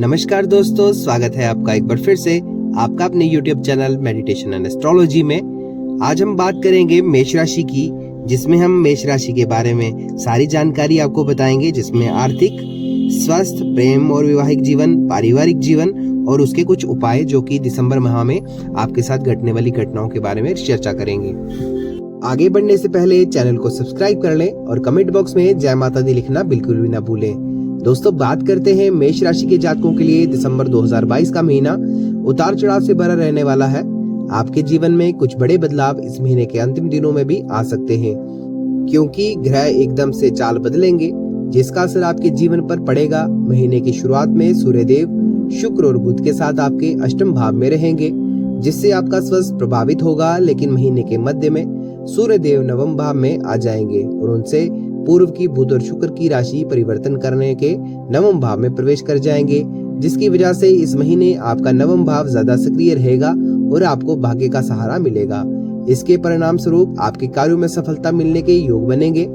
नमस्कार दोस्तों, स्वागत है आपका एक बार फिर से आपका अपने YouTube channel meditation and astrology में। आज हम बात करेंगे मेष राशि की, जिसमें हम मेष राशि के बारे में सारी जानकारी आपको बताएंगे, जिसमें आर्थिक, स्वास्थ्य, प्रेम और वैवाहिक जीवन, पारिवारिक जीवन और उसके कुछ उपाय जो कि दिसंबर माह में आपके साथ घटने वाली घटनाओं के बारे में चर्चा करेंगे। आगे बढ़ने से पहले चैनल को सब्सक्राइब कर लें और कमेंट बॉक्स में जय माता दी लिखना बिल्कुल भी ना भूलें। दोस्तों, बात करते हैं मेष राशि के जातकों के लिए दिसंबर 2022 का महीना उतार चढ़ाव से भरा रहने वाला है। आपके जीवन में कुछ बड़े बदलाव इस महीने के अंतिम दिनों में भी आ सकते हैं, क्योंकि ग्रह एकदम से चाल बदलेंगे, जिसका असर आपके जीवन पर पड़ेगा। महीने की शुरुआत में सूर्यदेव शुक्र और बुध के साथ आपके अष्टम भाव में रहेंगे, जिससे आपका स्वास्थ्य प्रभावित होगा। लेकिन महीने के मध्य में सूर्यदेव नवम भाव में आ जाएंगे और उनसे पूर्व की बुध और शुक्र की राशि परिवर्तन करने के नवम भाव में प्रवेश कर जाएंगे, जिसकी वजह से इस महीने आपका नवम भाव ज्यादा सक्रिय रहेगा और आपको भाग्य का सहारा मिलेगा। इसके परिणाम स्वरूप आपके कार्यों में सफलता मिलने के योग बनेंगे।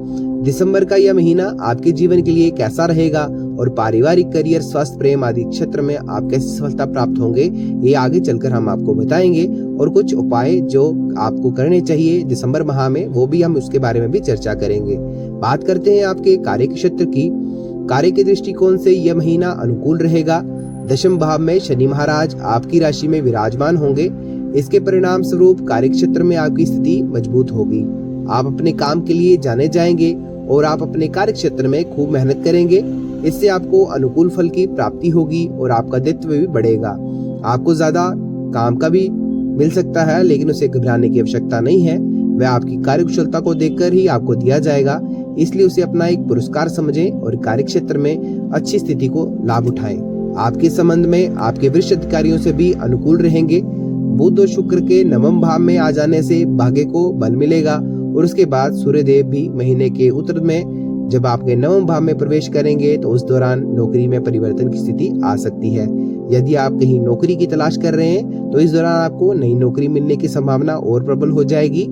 दिसंबर का यह महीना आपके जीवन के लिए कैसा रहेगा और पारिवारिक, करियर, स्वास्थ्य, प्रेम आदि क्षेत्र में आप कैसे सफलता प्राप्त होंगे, ये आगे चलकर हम आपको बताएंगे। और कुछ उपाय जो आपको करने चाहिए दिसंबर माह में, वो भी हम उसके बारे में भी चर्चा करेंगे। बात करते हैं आपके कार्य क्षेत्र की। कार्य के दृष्टिकोण से यह महीना अनुकूल रहेगा। दशम भाव में शनि महाराज आपकी राशि में विराजमान होंगे। इसके परिणाम स्वरूप कार्य क्षेत्र में आपकी स्थिति मजबूत होगी। आप अपने काम के लिए जाने जाएंगे और आप अपने कार्य क्षेत्र में खूब मेहनत करेंगे। इससे आपको अनुकूल फल की प्राप्ति होगी और आपका दायित्व भी बढ़ेगा। आपको ज्यादा काम का भी मिल सकता है, लेकिन उसे घबराने की आवश्यकता नहीं है। वह आपकी कार्यकुशलता को देखकर ही आपको दिया जाएगा, इसलिए उसे अपना एक पुरस्कार समझें और कार्य क्षेत्र में अच्छी स्थिति को लाभ उठाएं। आपके संबंध में आपके वरिष्ठ अधिकारियों से भी अनुकूल रहेंगे। बुध और शुक्र के नवम भाव में आ जाने से भाग्य को बल मिलेगा और उसके बाद सूर्यदेव भी महीने के उत्तर में जब आपके नवम भाव में प्रवेश करेंगे, तो उस दौरान नौकरी में परिवर्तन की स्थिति आ सकती है। यदि आप कहीं नौकरी की तलाश कर रहे हैं, तो इस दौरान आपको नई नौकरी मिलने की संभावना और प्रबल हो जाएगी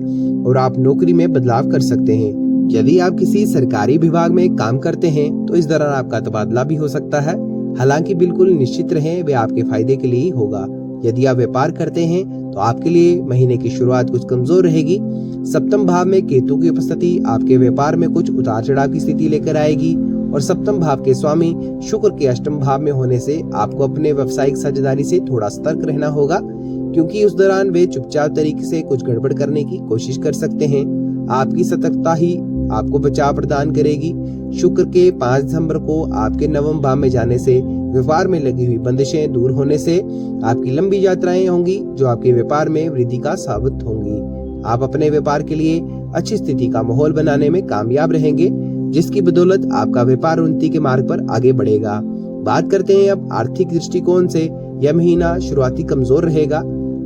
और आप नौकरी में बदलाव कर सकते हैं। यदि आप किसी सरकारी विभाग में काम करते हैं, तो इस दौरान आपका तबादला भी हो सकता है। हालांकि बिल्कुल निश्चित रहें, वे आपके फायदे के लिए ही होगा। यदि आप व्यापार करते हैं, तो आपके लिए महीने की शुरुआत कुछ कमजोर रहेगी। सप्तम भाव में केतु की उपस्थिति आपके व्यापार में कुछ उतार चढ़ाव की स्थिति लेकर आएगी और सप्तम भाव के स्वामी शुक्र के अष्टम भाव में होने से आपको अपने व्यावसायिक साझेदारी से थोड़ा सतर्क रहना होगा, क्योंकि उस दौरान वे चुपचाप तरीके से कुछ गड़बड़ करने की कोशिश कर सकते हैं। आपकी सतर्कता ही आपको बचाव प्रदान करेगी। शुक्र के 5 दिसंबर को आपके नवम भाव में जाने से व्यापार में लगी हुई बंदिशें दूर होने से आपकी लंबी यात्राएं होंगी, जो आपके व्यापार में वृद्धि का साबित होंगी। आप अपने व्यापार के लिए अच्छी स्थिति का माहौल बनाने में कामयाब रहेंगे, जिसकी बदौलत आपका व्यापार उन्नति के मार्ग पर आगे बढ़ेगा। बात करते हैं अब आर्थिक दृष्टिकोण से। यह महीना शुरुआती कमजोर रहेगा।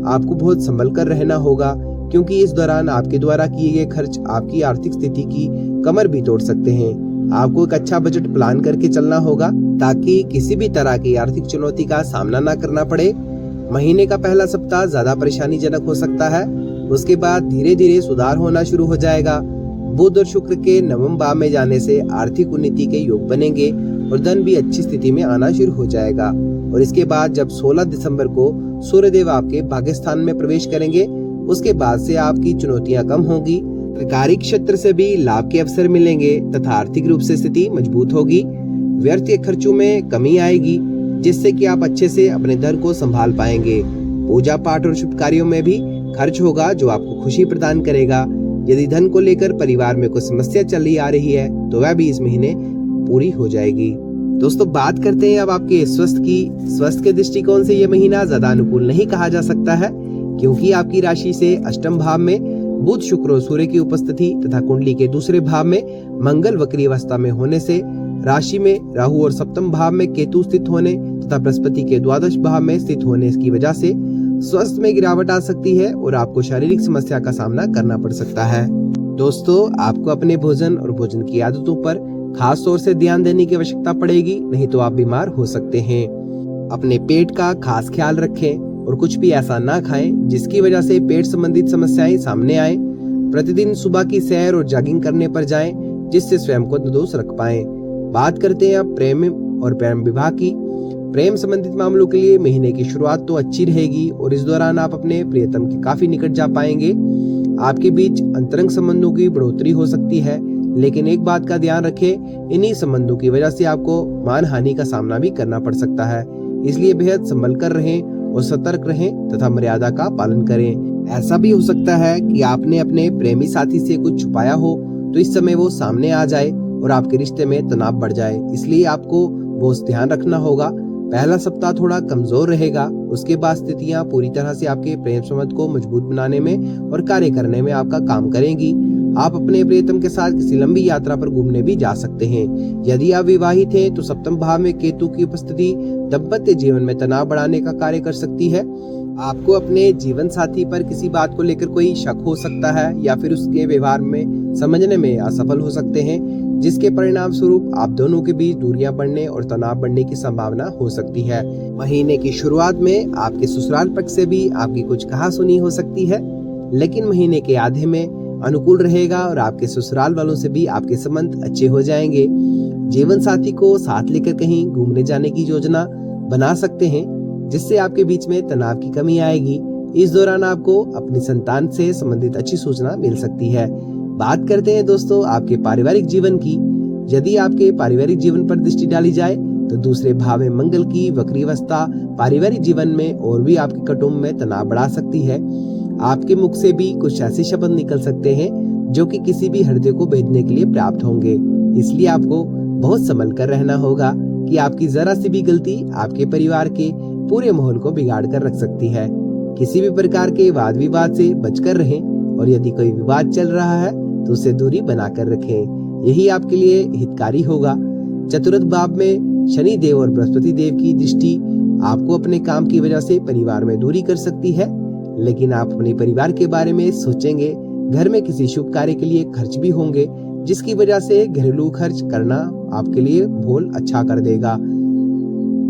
आपको बहुत संभल कर रहना होगा, क्योंकि इस दौरान आपके द्वारा किए गए खर्च आपकी आर्थिक स्थिति की कमर भी तोड़ सकते हैं। आपको एक अच्छा बजट प्लान करके चलना होगा, ताकि किसी भी तरह की आर्थिक चुनौती का सामना न करना पड़े। महीने का पहला सप्ताह ज्यादा परेशानीजनक हो सकता है, उसके बाद धीरे धीरे सुधार होना शुरू हो जाएगा। बुध और शुक्र के नवम भाव में जाने से आर्थिक उन्नति के योग बनेंगे और धन भी अच्छी स्थिति में आना शुरू हो जाएगा। और इसके बाद जब 16 दिसंबर को सूर्यदेव आपके भाग्य स्थान में प्रवेश करेंगे, उसके बाद से आपकी चुनौतियां कम होगी। सरकारी क्षेत्र से भी लाभ के अवसर मिलेंगे तथा आर्थिक रूप से स्थिति मजबूत होगी। व्यर्थ के खर्चों में कमी आएगी, जिससे कि आप अच्छे से अपने धन को संभाल पाएंगे। पूजा पाठ और शुभ कार्यों में भी खर्च होगा, जो आपको खुशी प्रदान करेगा। यदि धन को लेकर परिवार में कोई समस्या चली आ रही है, तो वह भी इस महीने पूरी हो जाएगी। दोस्तों, बात करते हैं अब आपके स्वास्थ्य की। स्वास्थ्य के दृष्टिकोण से यह महीना ज्यादा अनुकूल नहीं कहा जा सकता है, क्योंकि आपकी राशि से अष्टम भाव में बुध, शुक्र और सूर्य की उपस्थिति तथा कुंडली के दूसरे भाव में मंगल वक्री अवस्था में होने से, राशि में राहु और सप्तम भाव में केतु स्थित होने तथा बृहस्पति के द्वादश भाव में स्थित होने की वजह से स्वास्थ्य में गिरावट आ सकती है और आपको शारीरिक समस्या का सामना करना पड़ सकता है। दोस्तों, आपको अपने भोजन और भोजन की आदतों पर खास तौर से ध्यान देने की आवश्यकता पड़ेगी, नहीं तो आप बीमार हो सकते हैं। अपने पेट का खास ख्याल रखें और कुछ भी ऐसा ना खाएं जिसकी वजह से पेट संबंधित समस्याएं सामने आए। प्रतिदिन सुबह की सैर और जॉगिंग करने पर जाएं, जिससे स्वयं को तंदुरुस्त रख पाएं। बात करते हैं अब प्रेम और प्रेम विवाह की। प्रेम संबंधित मामलों के लिए महीने की शुरुआत तो अच्छी रहेगी और इस दौरान आप अपने प्रियतम के काफी निकट जा पाएंगे। आपके बीच अंतरंग संबंधों की बढ़ोतरी हो सकती है, लेकिन एक बात का ध्यान रखें, इन्हीं संबंधों की वजह से आपको मान हानि का सामना भी करना पड़ सकता है। इसलिए बेहद संभल कर रहें और सतर्क रहें तथा मर्यादा का पालन करें। ऐसा भी हो सकता है कि आपने अपने प्रेमी साथी से कुछ छुपाया हो, तो इस समय वो सामने आ जाए और आपके रिश्ते में तनाव बढ़ जाए। इसलिए आपको बहुत ध्यान रखना होगा। पहला सप्ताह थोड़ा कमजोर रहेगा, उसके बाद स्थितियां पूरी तरह से आपके प्रेम संबंध को मजबूत बनाने में और कार्य करने में आपका काम करेंगी। आप अपने प्रियतम के साथ किसी लंबी यात्रा पर घूमने भी जा सकते हैं। यदि आप विवाहित हैं तो सप्तम भाव में केतु की उपस्थिति दाम्पत्य जीवन में तनाव बढ़ाने का कार्य कर सकती है। आपको अपने जीवन साथी पर किसी बात को लेकर कोई शक हो सकता है या फिर उसके व्यवहार में समझने में असफल हो सकते हैं, जिसके परिणाम स्वरूप आप दोनों के बीच दूरियां बढ़ने और तनाव बढ़ने की संभावना हो सकती है। महीने की शुरुआत में आपके ससुराल पक्ष से भी आपकी कुछ कहासुनी हो सकती है, लेकिन महीने के आधे में अनुकूल रहेगा और आपके ससुराल वालों से भी आपके संबंध अच्छे हो जाएंगे। जीवन साथी को साथ लेकर कहीं घूमने जाने की योजना बना सकते हैं, जिससे आपके बीच में तनाव की कमी आएगी। इस दौरान आपको अपनी संतान से संबंधित अच्छी सूचना मिल सकती है। बात करते हैं दोस्तों आपके पारिवारिक जीवन की। यदि आपके पारिवारिक जीवन पर दृष्टि डाली जाए तो दूसरे भाव में मंगल की वक्री अवस्था पारिवारिक जीवन में और भी आपके कुटुंब में तनाव बढ़ा सकती है। आपके मुख से भी कुछ ऐसे शब्द निकल सकते हैं जो कि किसी भी हृदय को भेदने के लिए पर्याप्त होंगे। इसलिए आपको बहुत संभल कर रहना होगा कि आपकी जरा सी भी गलती आपके परिवार के पूरे माहौल को बिगाड़ कर रख सकती है। किसी भी प्रकार के वाद विवाद से बचकर रहें और यदि कोई विवाद चल रहा है तो उसे दूरी बनाकर रखें। यही आपके लिए हितकारी होगा। चतुर्थ भाव में शनि देव और बृहस्पति देव की दृष्टि आपको अपने काम की वजह से परिवार में दूरी कर सकती है, लेकिन आप अपने परिवार के बारे में सोचेंगे। घर में किसी शुभ कार्य के लिए खर्च भी होंगे, जिसकी वजह से घरेलू खर्च करना आपके लिए बहुत अच्छा कर देगा।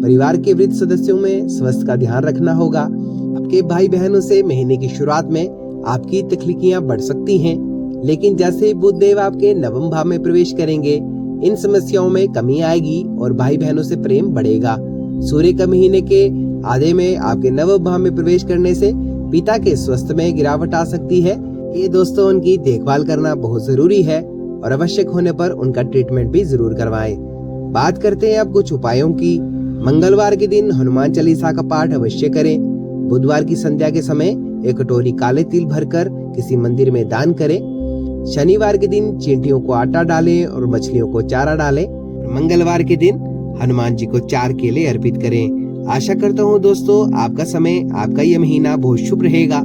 परिवार के वृद्ध सदस्यों में स्वास्थ्य का ध्यान रखना होगा। आपके भाई बहनों से महीने की शुरुआत में आपकी तकलीफियां बढ़ सकती हैं, लेकिन जैसे ही बुध देव आपके नवम भाव में प्रवेश करेंगे, इन समस्याओं में कमी आएगी और भाई बहनों से प्रेम बढ़ेगा। सूर्य का महीने के आधे में आपके नवम भाव में प्रवेश करने से पिता के स्वास्थ्य में गिरावट आ सकती है। ये दोस्तों उनकी देखभाल करना बहुत जरूरी है और आवश्यक होने पर उनका ट्रीटमेंट भी जरूर करवाएं। बात करते हैं अब कुछ उपायों की। मंगलवार के दिन हनुमान चालीसा का पाठ अवश्य करें। बुधवार की संध्या के समय एक कटोरी काले तिल भरकर किसी मंदिर में दान करें। शनिवार के दिन चींटियों को आटा डालें और मछलियों को चारा डालें। मंगलवार के दिन हनुमान जी को 4 केले अर्पित करें। आशा करता हूँ दोस्तों आपका समय, आपका यह महीना बहुत शुभ रहेगा।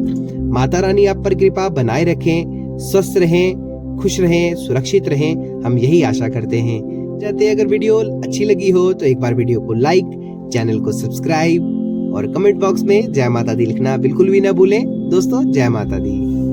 माता रानी आप पर कृपा बनाए रखें, स्वस्थ रहें, खुश रहें, सुरक्षित रहें, हम यही आशा करते हैं। चाहते अगर वीडियो अच्छी लगी हो तो एक बार वीडियो को लाइक, चैनल को सब्सक्राइब और कमेंट बॉक्स में जय माता दी लिखना बिल्कुल भी ना भूलें। दोस्तों जय माता दी।